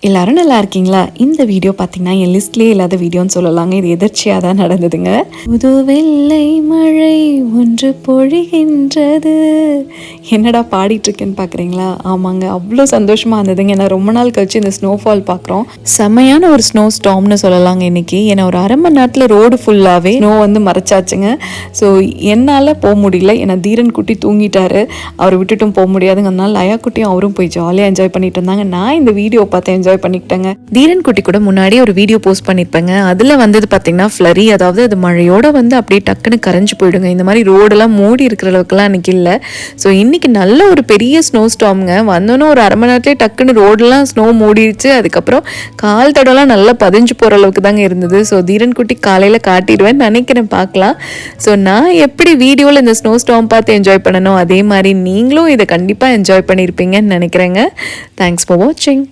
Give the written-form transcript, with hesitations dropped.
எல்லாரும் நல்லா இருக்கீங்களா? இந்த வீடியோ பார்த்தீங்கன்னா என் லிஸ்ட்லேயே இல்லாத வீடியோன்னு சொல்லலாங்க. இது எதிர்ச்சியாக தான் நடந்ததுங்க. புது வெள்ளை மழை ஒன்று பொழிகின்றது. என்னடா பாடிட்டு இருக்கேன்னு பார்க்குறீங்களா? ஆமாங்க, அவ்வளோ சந்தோஷமாக இருந்ததுங்க. ஏன்னா ரொம்ப நாள் கழிச்சு இந்த ஸ்னோஃபால் பார்க்குறோம். செமையான ஒரு ஸ்னோ ஸ்டார்ம்னு சொல்லலாங்க இன்னைக்கு. ஏன்னா ஒரு அரை மணி நேரத்தில் ரோடு ஃபுல்லாகவே ஸ்னோ வந்து மறைச்சாச்சுங்க. ஸோ என்னால் போக முடியல. ஏன்னா தீரன் குட்டி தூங்கிட்டாரு, அவரை விட்டுட்டும் போக முடியாதுங்க. அதனால லயா குட்டியும் அவரும் போய் ஜாலியாக என்ஜாய் பண்ணிட்டு இருந்தாங்க. நான் இந்த வீடியோ பார்த்து என்ஜாய் பண்ணிக்கிட்டேங்க. தீரன் குட்டி கூட முன்னாடி ஒரு வீடியோ போஸ்ட் பண்ணிருப்பேங்க. அதுல வந்தது பாத்தீங்கன்னா ஃப்ளரி, அதாவது அது மழையோட வந்து அப்படியே டக்குன்னு கரைஞ்சு போயிடுங்க. இந்த மாதிரி ரோடெல்லாம் மூடி இருக்கிற அளவுக்குலாம் அன்னைக்கு இல்லை. ஸோ இன்னைக்கு நல்ல ஒரு பெரிய ஸ்னோ ஸ்டார்ம்ங்க. வந்தோன்னே ஒரு அரை மணி நேரத்துலேயே டக்குன்னு ரோடெல்லாம் ஸ்னோ மூடிடுச்சு. அதுக்கப்புறம் கால் தடம்லாம் நல்லா பதிஞ்சு போகிற அளவுக்கு தாங்க இருந்தது. ஸோ தீரன் குட்டி காலையில் காட்டிடுவேன் நினைக்கிறேன், பார்க்கலாம். ஸோ நான் எப்படி வீடியோவில் இந்த ஸ்னோ ஸ்டார்ம் பார்த்து என்ஜாய் பண்ணணும், அதே மாதிரி நீங்களும் இதை கண்டிப்பாக என்ஜாய் பண்ணியிருப்பீங்கன்னு நினைக்கிறேங்க. தேங்க்ஸ் ஃபார் வாட்சிங்.